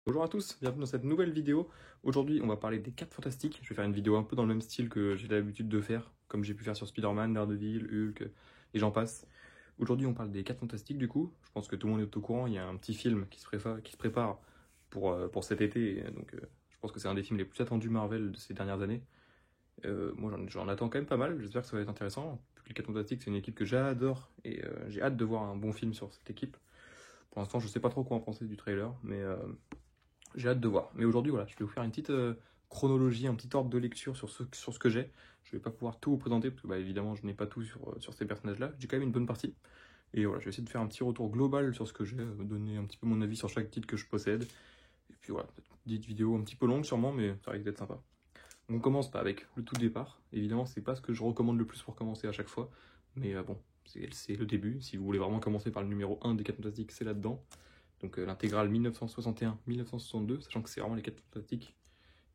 Bonjour à tous, bienvenue dans cette nouvelle vidéo. Aujourd'hui, on va parler des 4 Fantastiques. Je vais faire une vidéo un peu dans le même style que j'ai l'habitude de faire, comme j'ai pu faire sur Spider-Man, Daredevil, Hulk, et j'en passe. Aujourd'hui, on parle des 4 Fantastiques du coup. Je pense que tout le monde est au courant, il y a un petit film qui se prépare pour cet été. Donc, je pense que c'est un des films les plus attendus Marvel de ces dernières années. Moi, j'en attends quand même pas mal, j'espère que ça va être intéressant. Les 4 Fantastiques, c'est une équipe que j'adore, et j'ai hâte de voir un bon film sur cette équipe. Pour l'instant, je sais pas trop quoi en penser du trailer, mais j'ai hâte de voir. Mais aujourd'hui, voilà, je vais vous faire une petite chronologie, un petit ordre de lecture sur ce que j'ai. Je vais pas pouvoir tout vous présenter, parce que bah, évidemment, je n'ai pas tout sur ces personnages-là. J'ai quand même une bonne partie. Et voilà, je vais essayer de faire un petit retour global sur ce que j'ai, donner un petit peu mon avis sur chaque titre que je possède. Et puis voilà, une petite vidéo un petit peu longue sûrement, mais ça risque d'être sympa. On commence pas avec le tout départ. Évidemment, c'est pas ce que je recommande le plus pour commencer à chaque fois. Mais bon, c'est le début. Si vous voulez vraiment commencer par le numéro 1 des 4 Fantastiques, c'est là-dedans. Donc l'intégrale 1961-1962, sachant que c'est vraiment les 4 Fantastiques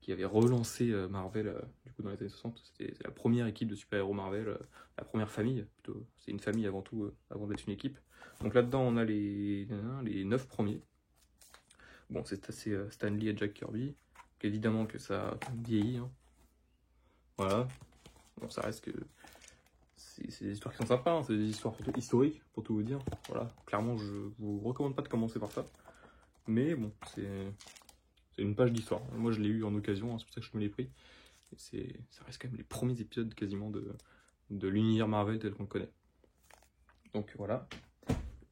qui avaient relancé Marvel du coup dans les années 60. C'est la première équipe de super-héros Marvel, la première famille, plutôt. C'est une famille avant tout, avant d'être une équipe. Donc là-dedans, on a les 9 premiers. Bon, c'est assez Stan Lee et Jack Kirby. Donc, évidemment que ça a vieilli. Hein. Voilà. Bon, ça reste que... C'est des histoires qui sont sympas, hein. C'est des histoires historiques, pour tout vous dire. Voilà, clairement, je vous recommande pas de commencer par ça. Mais bon, c'est une page d'histoire. Moi, je l'ai eu en occasion, hein, c'est pour ça que je me l'ai pris. Et ça reste quand même les premiers épisodes quasiment de l'univers Marvel tel qu'on le connaît. Donc voilà.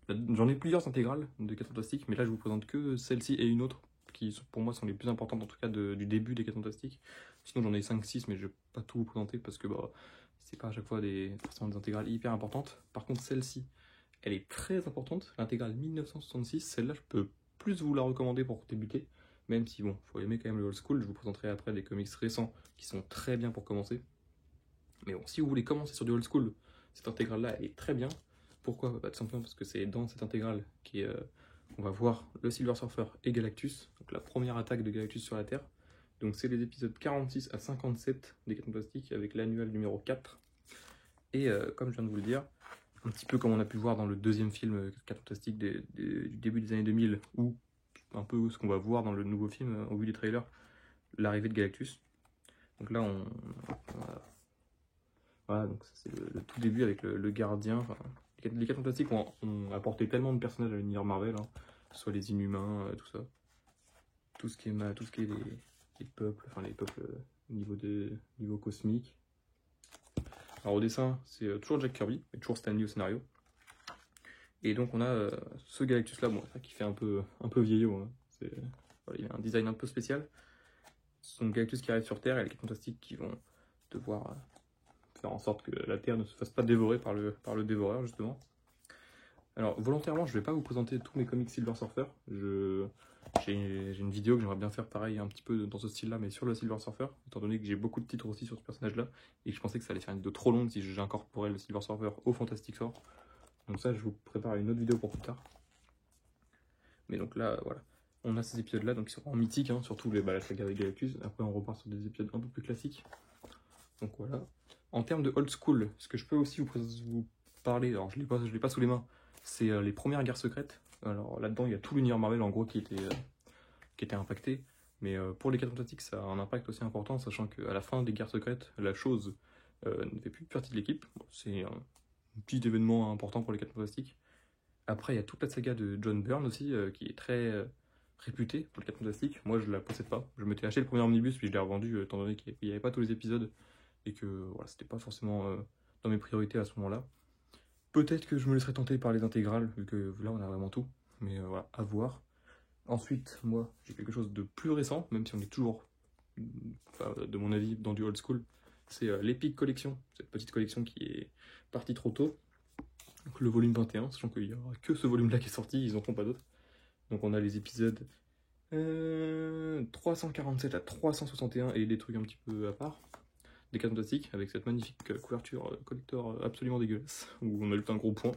J'en ai plusieurs intégrales de 4 Fantastiques, mais là, je vous présente que celle-ci et une autre, qui pour moi sont les plus importantes, en tout cas du début des 4 Fantastiques. Sinon, j'en ai 5-6, mais je vais pas tout vous présenter parce que bah, c'est pas à chaque fois forcément des intégrales hyper importantes. Par contre, celle-ci, elle est très importante. L'intégrale 1966, celle-là, je peux plus vous la recommander pour débuter. Même si, bon, faut aimer quand même le old school. Je vous présenterai après des comics récents qui sont très bien pour commencer. Mais bon, si vous voulez commencer sur du old school, cette intégrale-là, elle est très bien. Pourquoi? Bah, tout simplement parce que c'est dans cette intégrale qu'on va voir le Silver Surfer et Galactus. Donc la première attaque de Galactus sur la Terre. Donc c'est les épisodes 46 à 57 des 4 Fantastiques avec l'annuel numéro 4. Et comme je viens de vous le dire, un petit peu comme on a pu voir dans le deuxième film 4 Fantastiques du début des années 2000, ou un peu ce qu'on va voir dans le nouveau film au vu des trailers, l'arrivée de Galactus. Donc là, voilà, donc c'est le tout début avec le gardien. Enfin, les 4 Fantastiques ont apporté tellement de personnages à l'univers Marvel, hein, que ce soit les Inhumains, tout ça. Tout ce qui est les peuples, enfin les peuples niveau cosmique. Alors au dessin, c'est toujours Jack Kirby, et toujours Stan Lee au scénario. Et donc on a ce Galactus là, bon, qui fait un peu vieillot. Hein. Voilà, il a un design un peu spécial. Ce sont Galactus qui arrive sur Terre et les 4 Fantastiques qui vont devoir faire en sorte que la Terre ne se fasse pas dévorer par le dévoreur justement. Alors volontairement, je ne vais pas vous présenter tous mes comics Silver Surfer. J'ai une vidéo que j'aimerais bien faire pareil un petit peu dans ce style là, mais sur le Silver Surfer, étant donné que j'ai beaucoup de titres aussi sur ce personnage là, et que je pensais que ça allait faire une vidéo trop longue si j'incorporais le Silver Surfer au Fantastic Four. Donc ça, je vous prépare une autre vidéo pour plus tard. Mais donc là, voilà. On a ces épisodes-là, donc ils sont en mythique, hein, surtout la saga avec Galactus. Après, on repart sur des épisodes un peu plus classiques. Donc voilà. En termes de old school, ce que je peux aussi vous parler, alors je l'ai pas sous les mains, c'est les premières guerres secrètes. Alors là-dedans, il y a tout l'univers Marvel en gros qui était impacté. Mais pour les 4 Fantastiques, ça a un impact aussi important, sachant qu'à la fin des guerres secrètes, la chose ne fait plus partie de l'équipe. Bon, c'est un petit événement important pour les 4 Fantastiques. Après, il y a toute la saga de John Byrne aussi, qui est très réputée pour les 4 Fantastiques. Moi, je la possède pas. Je m'étais acheté le premier omnibus, puis je l'ai revendu, étant donné qu'il n'y avait pas tous les épisodes, et que voilà, c'était pas forcément dans mes priorités à ce moment-là. Peut-être que je me laisserai tenter par les intégrales, vu que là, on a vraiment tout. Mais voilà, à voir. Ensuite, moi, j'ai quelque chose de plus récent, même si on est toujours, de mon avis, dans du old school. C'est l'Epic Collection, cette petite collection qui est partie trop tôt. Donc, le volume 21, sachant qu'il n'y aura que ce volume-là qui est sorti, ils n'en font pas d'autres. Donc on a les épisodes 347 à 361 et des trucs un petit peu à part. Des 4 Fantastiques, avec cette magnifique couverture collector absolument dégueulasse, où on a juste un gros point.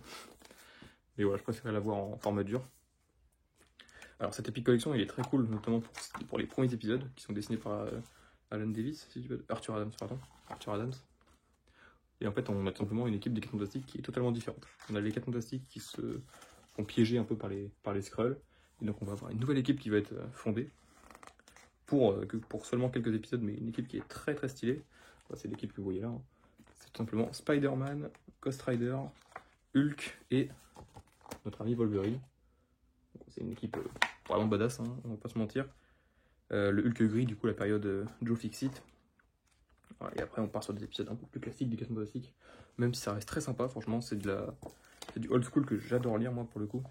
Mais voilà, je préférais l'avoir en format dur. Alors cette Epic Collection, il est très cool, notamment pour les premiers épisodes, qui sont dessinés par Alan Davis, Arthur Adams, pardon. Arthur Adams. Et en fait, on a tout simplement une équipe des 4 Fantastiques qui est totalement différente. On a les 4 Fantastiques qui se font piéger un peu par les Skrulls, Et donc on va avoir une nouvelle équipe qui va être fondée pour seulement quelques épisodes, mais une équipe qui est très très stylée. C'est l'équipe que vous voyez là. Hein. C'est tout simplement Spider-Man, Ghost Rider, Hulk et notre ami Wolverine. C'est une équipe vraiment badass, hein, on va pas se mentir. Le Hulk gris, du coup, la période Joe Fixit. Voilà, et après, on part sur des épisodes un peu plus classiques des 4 Fantastiques. Même si ça reste très sympa, franchement, c'est du old school que j'adore lire, moi, pour le coup.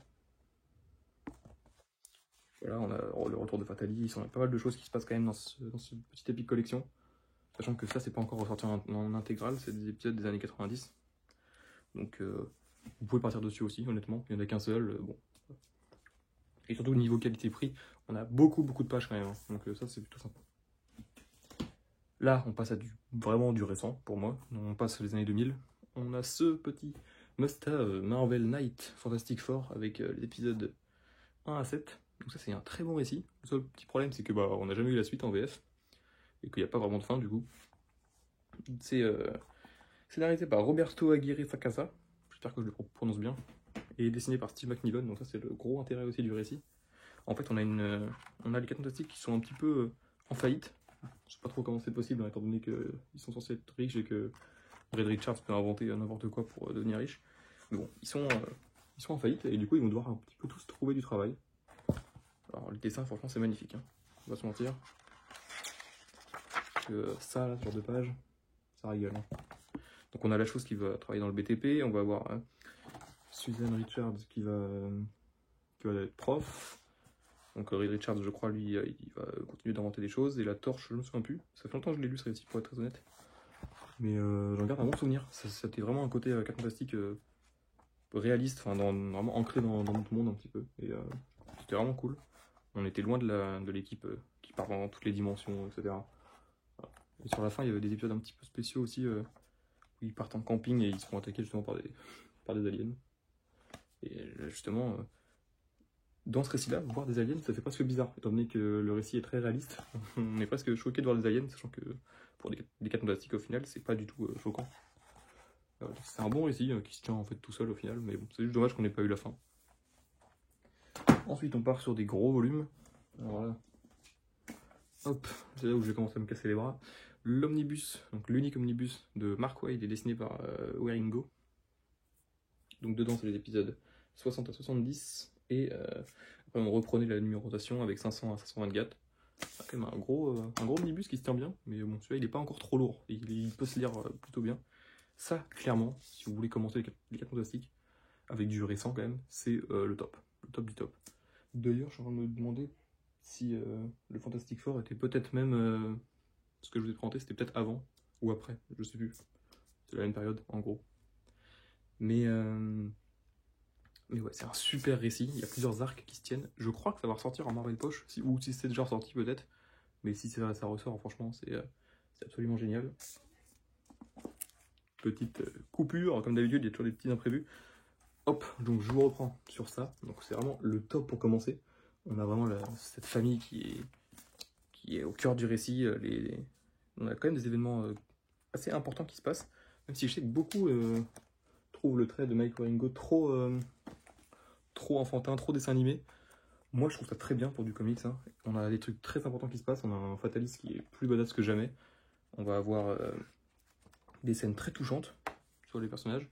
Voilà, on a le retour de Fatalis, on a pas mal de choses qui se passent quand même dans ce petit Epic Collection. Sachant que ça, c'est pas encore ressorti en intégrale, c'est des épisodes des années 90. Donc, vous pouvez partir dessus aussi, honnêtement. Il n'y en a qu'un seul, bon. Et surtout, au niveau qualité-prix, on a beaucoup de pages quand même. Hein. Donc, ça, c'est plutôt sympa. Là, on passe à vraiment du récent, pour moi. On passe les années 2000. On a ce petit must-have Marvel Knight Fantastic Four avec les épisodes 1 à 7. Donc ça, c'est un très bon récit. Le seul petit problème, c'est que on n'a jamais eu la suite en VF. Et qu'il n'y a pas vraiment de fin, du coup. C'est scénarisé par Roberto Aguirre Sacasa. J'espère que je le prononce bien. Et dessiné par Steve McNiven. Donc ça, c'est le gros intérêt aussi du récit. En fait, on a les 4 Fantastiques qui sont un petit peu en faillite. Je sais pas trop comment c'est possible, hein, étant donné qu'ils sont censés être riches et que Reed Richards peut inventer n'importe quoi pour devenir riche. Mais bon, ils sont en faillite et du coup, ils vont devoir un petit peu tous trouver du travail. Alors, le dessin, franchement, c'est magnifique. Hein. On va se mentir. Ça, là, sur 2 pages, ça régale. Hein. Donc, on a la chose qui va travailler dans le BTP. On va avoir Susan Richards qui va être prof. Donc Reed Richards, je crois, lui, il va continuer d'inventer des choses. Et la torche, je me souviens plus. Ça fait longtemps que je l'ai lu, ce récit, pour être très honnête. Mais j'en garde un bon souvenir. C'était vraiment un côté 4 Fantastiques réaliste, enfin vraiment ancré dans notre monde un petit peu. Et c'était vraiment cool. On était loin de l'équipe qui part dans toutes les dimensions, etc. Voilà. Et sur la fin, il y avait des épisodes un petit peu spéciaux aussi, où ils partent en camping et ils se font attaquer justement par des aliens. Et justement... dans ce récit-là, voir des aliens, ça fait presque bizarre, étant donné que le récit est très réaliste. On est presque choqué de voir des aliens, sachant que pour des 4 Fantastiques, au final, c'est pas du tout choquant. C'est un bon récit qui se tient en fait tout seul au final, mais bon, c'est juste dommage qu'on n'ait pas eu la fin. Ensuite, on part sur des gros volumes. Alors là, hop, c'est là où je vais commencer à me casser les bras. L'omnibus, donc l'unique omnibus de Mark Waid est dessiné par Waringo. Donc dedans, c'est les épisodes 60 à 70. Et après, on reprenait la numérotation avec 500 à 524. C'est quand même un gros omnibus qui se tient bien, mais bon, celui-là il n'est pas encore trop lourd, il peut se lire plutôt bien. Ça, clairement, si vous voulez commencer les 4 Fantastiques, avec du récent quand même, c'est le top du top. D'ailleurs, je suis en train de me demander si le Fantastic Four était peut-être même, ce que je vous ai présenté, c'était peut-être avant ou après, je sais plus. C'est la même période, en gros. Mais ouais, c'est un super récit, il y a plusieurs arcs qui se tiennent. Je crois que ça va ressortir en Marvel Poche, ou si c'est déjà ressorti peut-être. Mais si ça ressort, franchement, c'est absolument génial. Petite coupure, comme d'habitude, il y a toujours des petits imprévus. Hop, donc je vous reprends sur ça. Donc c'est vraiment le top pour commencer. On a vraiment cette famille qui est au cœur du récit. On a quand même des événements assez importants qui se passent. Même si je sais que beaucoup trouvent le trait de Mike Waringo trop enfantin, trop dessin animé. Moi, je trouve ça très bien pour du comics. Hein. On a des trucs très importants qui se passent. On a un Fatalis qui est plus badass que jamais. On va avoir des scènes très touchantes sur les personnages.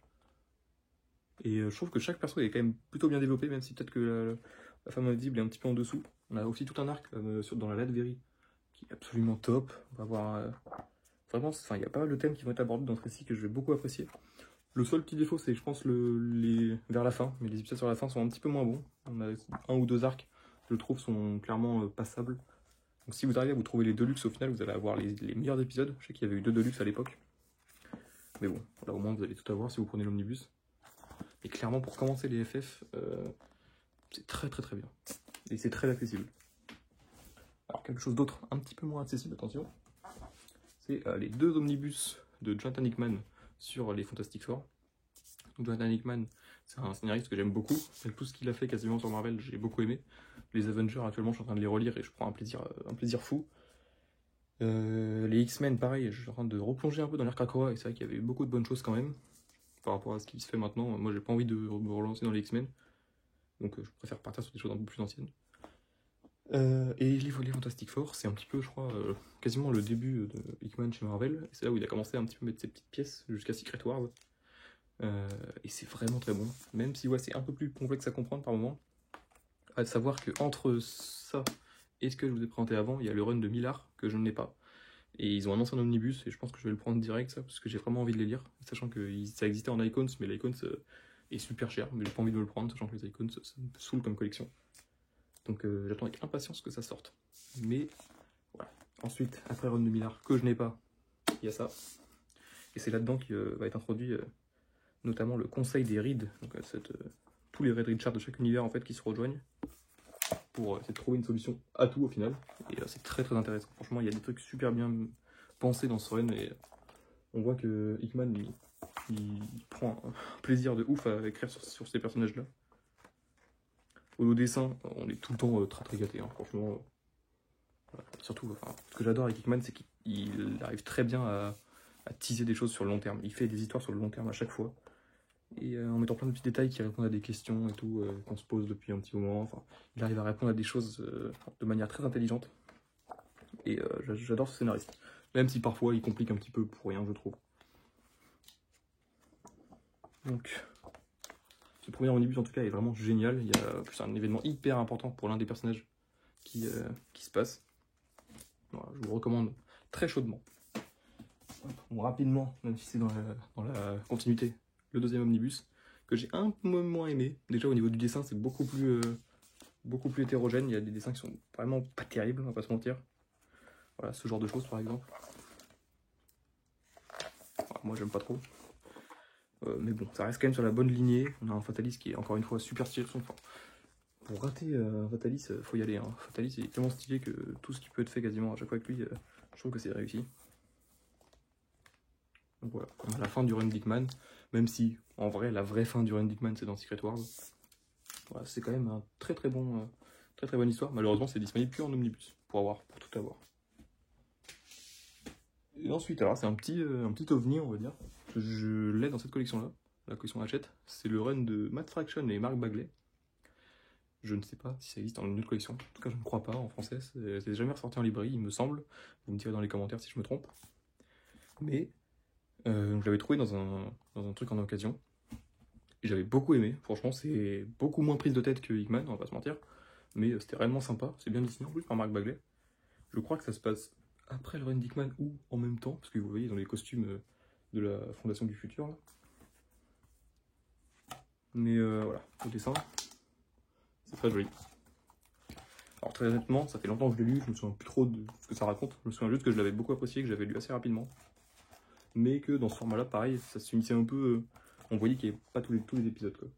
Et je trouve que chaque perso est quand même plutôt bien développé, même si peut-être que la femme invisible est un petit peu en dessous. On a aussi tout un arc dans la Latverie qui est absolument top. On va avoir vraiment, il y a pas mal de thèmes qui vont être abordés dans ce récit que je vais beaucoup apprécier. Le seul petit défaut, c'est je pense vers la fin, mais les épisodes sur la fin sont un petit peu moins bons. On a 1 ou 2 arcs, je trouve, sont clairement passables. Donc si vous arrivez à vous trouver les Deluxe, au final, vous allez avoir les meilleurs épisodes. Je sais qu'il y avait eu 2 Deluxe à l'époque. Mais bon, là au moins vous allez tout avoir si vous prenez l'omnibus. Et clairement, pour commencer les FF, c'est très bien. Et c'est très accessible. Alors quelque chose d'autre, un petit peu moins accessible, attention. C'est les 2 omnibus de Jonathan Hickman sur les Fantastic Four. Donc Jonathan Hickman, c'est un scénariste que j'aime beaucoup. Tout ce qu'il a fait quasiment sur Marvel, j'ai beaucoup aimé. Les Avengers, actuellement, je suis en train de les relire et je prends un plaisir fou. Les X-Men, pareil, je suis en train de replonger un peu dans l'ère Krakoa et c'est vrai qu'il y avait eu beaucoup de bonnes choses quand même. Par rapport à ce qui se fait maintenant, moi j'ai pas envie de me relancer dans les X-Men. Donc je préfère partir sur des choses un peu plus anciennes. Et les Fantastic Four, c'est un petit peu, je crois, quasiment le début de Hickman chez Marvel. C'est là où il a commencé un petit peu à mettre ses petites pièces jusqu'à Secret Wars. Et c'est vraiment très bon. Même si ouais, c'est un peu plus complexe à comprendre par moment. À savoir que entre ça et ce que je vous ai présenté avant, il y a le run de Millar que je n'ai pas. Et ils ont un ancien omnibus et je pense que je vais le prendre direct ça parce que j'ai vraiment envie de les lire. Sachant que ça existait en Icons, mais l'Icons est super cher. Mais j'ai pas envie de me le prendre, sachant que les Icons ça me saoule comme collection. Donc j'attends avec impatience que ça sorte. Mais voilà. Ensuite, après Run de Millard, que je n'ai pas, il y a ça. Et c'est là-dedans qu'il va être introduit notamment le conseil des Reed. Donc tous les Red Richards de chaque univers en fait qui se rejoignent pour essayer de trouver une solution à tout au final. Et c'est très très intéressant. Franchement, il y a des trucs super bien pensés dans ce run et on voit que Hickman il prend un plaisir de ouf à écrire sur ces personnages-là. Au dessin, on est tout le temps très très gâté, hein, franchement. Surtout, enfin, ce que j'adore avec Hickman, c'est qu'il arrive très bien à teaser des choses sur le long terme. Il fait des histoires sur le long terme à chaque fois. Et en mettant plein de petits détails qui répondent à des questions et tout, qu'on se pose depuis un petit moment. Enfin, il arrive à répondre à des choses de manière très intelligente. Et j'adore ce scénariste. Même si parfois il complique un petit peu pour rien, je trouve. Donc, ce premier omnibus en tout cas est vraiment génial. Il y a plus un événement hyper important pour l'un des personnages qui se passe. Voilà, je vous le recommande très chaudement. Bon, rapidement, même si c'est dans la continuité, le deuxième omnibus, que j'ai un peu moins aimé. Déjà au niveau du dessin, c'est beaucoup plus hétérogène. Il y a des dessins qui sont vraiment pas terribles, on va pas se mentir. Voilà, ce genre de choses par exemple. Voilà, moi j'aime pas trop. Mais bon, ça reste quand même sur la bonne lignée. On a un Fatalis qui est encore une fois super stylé. Enfin, pour rater un Fatalis, faut y aller. Hein. Fatalis est tellement stylé que tout ce qui peut être fait quasiment à chaque fois avec lui, je trouve que c'est réussi. Donc voilà, on a la fin du run Hickman, même si en vrai la vraie fin du run Hickman c'est dans Secret Wars. Voilà, c'est quand même un très très bonne histoire. Malheureusement c'est disponible que en omnibus pour tout avoir. Et ensuite alors c'est un petit ovni on va dire. Je l'ai dans cette collection là, la collection Hachette. C'est le run de Matt Fraction et Mark Bagley. Je ne sais pas si ça existe dans une autre collection. En tout cas je ne crois pas en français. C'est jamais ressorti en librairie il me semble. Vous me direz dans les commentaires si je me trompe. Mais je l'avais trouvé dans un truc en occasion. Et j'avais beaucoup aimé. Franchement, c'est beaucoup moins prise de tête que Hickman, on va pas se mentir. Mais c'était réellement sympa. C'est bien dessiné en plus par Mark Bagley. Je crois que ça se passe après le run d'Hickman ou en même temps. Parce que vous voyez, dans les costumes de la Fondation du Futur. Là. Mais voilà, au dessin, c'est très joli. Alors très honnêtement, ça fait longtemps que je l'ai lu. Je me souviens plus trop de ce que ça raconte. Je me souviens juste que je l'avais beaucoup apprécié, que j'avais lu assez rapidement. Mais que dans ce format-là, pareil, ça se finissait un peu... on voyait qu'il n'y avait pas tous les épisodes, quoi.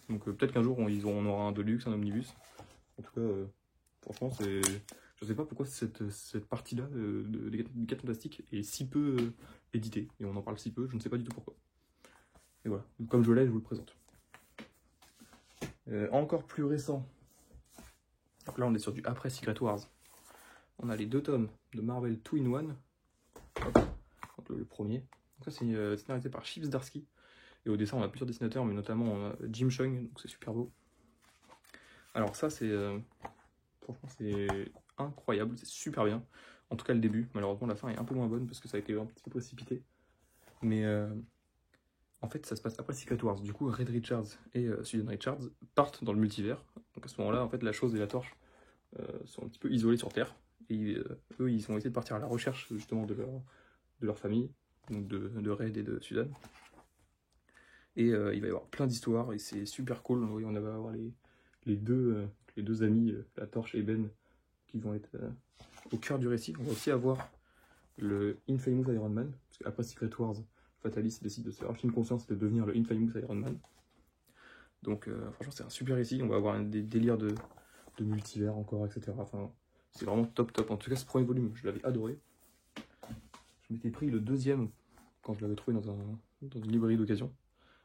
Donc peut-être qu'un jour, on aura un Deluxe, un Omnibus. En tout cas, franchement, c'est... Je sais pas pourquoi cette partie-là des 4 Fantastiques est si peu éditée. Et on en parle si peu, je ne sais pas du tout pourquoi. Et voilà, comme je l'ai, je vous le présente. Encore plus récent. Donc là, on est sur du après Secret Wars. On a les 2 tomes de Marvel 2-in-1. Le premier. Donc ça, c'est scénarisé par Chips Darsky. Et au dessin, on a plusieurs dessinateurs, mais notamment on a Jim Chung, donc c'est super beau. Alors ça, c'est... franchement, c'est incroyable, c'est super bien. En tout cas, le début. Malheureusement, la fin est un peu moins bonne, parce que ça a été un petit peu précipité. Mais en fait, ça se passe après Secret Wars. Du coup, Red Richards et Susan Richards partent dans le multivers. Donc à ce moment-là, en fait, la chose et la torche sont un petit peu isolés sur Terre. Et eux, ils ont essayé de partir à la recherche, justement, de leur famille, donc de Red et de Susan. Et il va y avoir plein d'histoires et c'est super cool. On va avoir les deux amis, la Torche et Ben, qui vont être au cœur du récit. On va aussi avoir le Infamous Iron Man, parce qu'après Secret Wars, Fatalis décide de se racheter une conscience et de devenir le Infamous Iron Man. Donc franchement c'est un super récit. On va avoir des délires de multivers encore, etc. Enfin, c'est vraiment top. En tout cas ce premier volume, je l'avais adoré. Je m'étais pris le deuxième quand je l'avais trouvé dans une librairie d'occasion.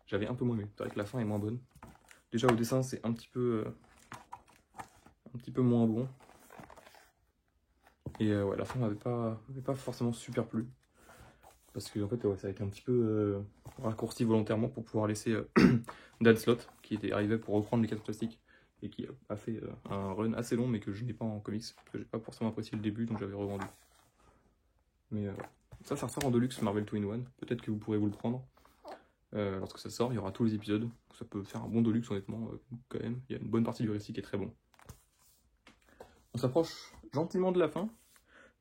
J'avais un peu moins aimé. C'est vrai que la fin est moins bonne. Déjà au dessin c'est un petit peu moins bon. Et ouais, la fin m'avait pas forcément super plu. Parce que en fait ouais, ça a été un petit peu raccourci volontairement pour pouvoir laisser Dan Slott, qui était arrivé pour reprendre les 4 Fantastiques, et qui a fait un run assez long mais que je n'ai pas en comics, parce que j'ai pas forcément apprécié le début donc j'avais revendu. Mais ça ressort en Deluxe Marvel 2-in-1, peut-être que vous pourrez vous le prendre. Lorsque ça sort, il y aura tous les épisodes, ça peut faire un bon Deluxe honnêtement, quand même, il y a une bonne partie du récit qui est très bon. On s'approche gentiment de la fin,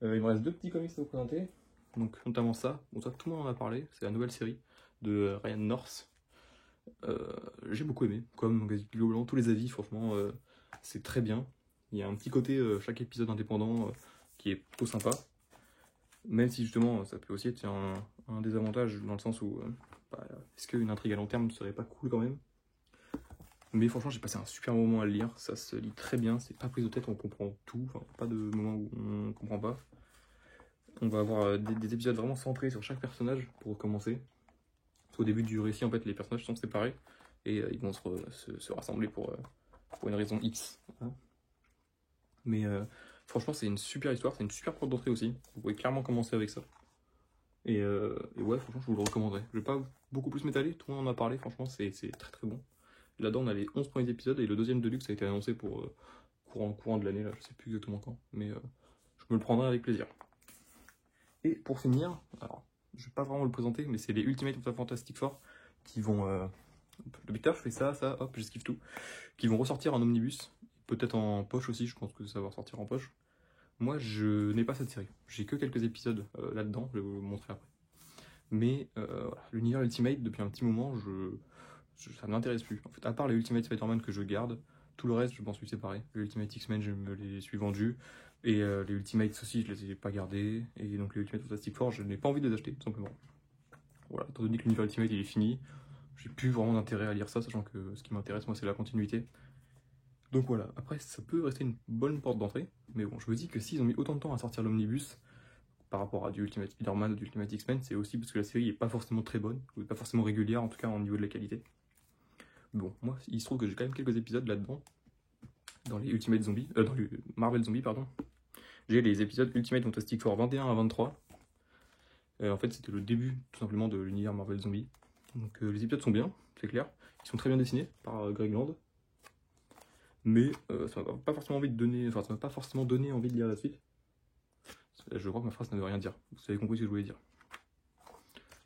il me reste 2 petits comics à vous présenter, donc notamment ça, bon ça tout le monde en a parlé, c'est la nouvelle série de Ryan North. J'ai beaucoup aimé, comme globalement tous les avis, franchement c'est très bien. Il y a un petit côté chaque épisode indépendant qui est plutôt sympa, même si justement ça peut aussi être un désavantage dans le sens où est-ce qu'une intrigue à long terme ne serait pas cool quand même. Mais franchement j'ai passé un super moment à le lire, ça se lit très bien, c'est pas prise de tête, on comprend tout, enfin pas de moment où on comprend pas. On va avoir des épisodes vraiment centrés sur chaque personnage pour commencer. Au début du récit, en fait, les personnages sont séparés et ils vont se rassembler pour une raison X. Mais franchement, c'est une super histoire, c'est une super porte d'entrée aussi. Vous pouvez clairement commencer avec ça. Et ouais, franchement, je vous le recommanderais. Je vais pas beaucoup plus m'étaler, tout le monde en a parlé, franchement, c'est très très bon. Là-dedans, on a les 11 premiers épisodes et le deuxième Deluxe a été annoncé pour courant de l'année, là, je sais plus exactement quand, mais je me le prendrai avec plaisir. Et pour finir, alors, je vais pas vraiment le présenter, mais c'est les Ultimate of the Fantastic Four qui vont... le Victor, je fais ça, hop, j'esquive tout. Qui vont ressortir en omnibus, peut-être en poche aussi, je pense que ça va ressortir en poche. Moi, je n'ai pas cette série. J'ai que quelques épisodes là-dedans, je vais vous le montrer après. Mais l'univers Ultimate, depuis un petit moment, ça ne m'intéresse plus. En fait, à part les Ultimate Spider-Man que je garde, tout le reste, je m'en suis séparé. Les Ultimate X-Men, je me les suis vendus. Et les Ultimates aussi, je les ai pas gardés. Et donc les Ultimate Fantastic Four, je n'ai pas envie de les acheter, tout simplement. Voilà, étant donné que l'univers Ultimate il est fini, j'ai plus vraiment d'intérêt à lire ça, sachant que ce qui m'intéresse, moi, c'est la continuité. Donc voilà, après, ça peut rester une bonne porte d'entrée. Mais bon, je me dis que s'ils ont mis autant de temps à sortir l'omnibus, par rapport à du Ultimate Spider-Man ou du Ultimate X-Men, c'est aussi parce que la série est pas forcément très bonne, ou pas forcément régulière, en tout cas au niveau de la qualité. Bon, moi, il se trouve que j'ai quand même quelques épisodes là-dedans, dans les Ultimate Zombies, dans les Marvel Zombies, pardon. J'ai les épisodes Ultimate Fantastic Four 21 à 23. En fait, c'était le début, tout simplement, de l'univers Marvel Zombies. Donc les épisodes sont bien, c'est clair. Ils sont très bien dessinés par Greg Land. Mais ça m'a pas forcément envie de donner, enfin, ça m'a pas forcément donné envie de lire la suite. Je crois que ma phrase ne veut rien dire. Vous avez compris ce que je voulais dire.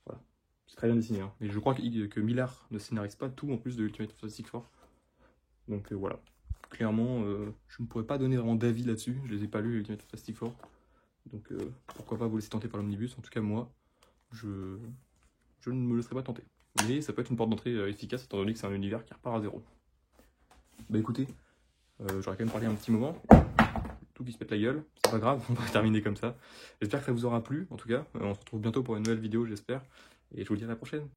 Voilà. C'est très bien dessiné, hein. Mais je crois que Millar ne scénarise pas tout en plus de Ultimate Fantastic Four. Donc voilà. Clairement, je ne pourrais pas donner vraiment d'avis là-dessus. Je les ai pas lus, Ultimate Fantastic Four. Donc pourquoi pas vous laisser tenter par l'omnibus. En tout cas, moi, je ne me laisserai pas tenter. Mais ça peut être une porte d'entrée efficace, étant donné que c'est un univers qui repart à zéro. Bah écoutez, j'aurais quand même parlé un petit moment. Tout qui se pète la gueule, c'est pas grave, on va terminer comme ça. J'espère que ça vous aura plu, en tout cas. On se retrouve bientôt pour une nouvelle vidéo, j'espère. Et je vous dis à la prochaine.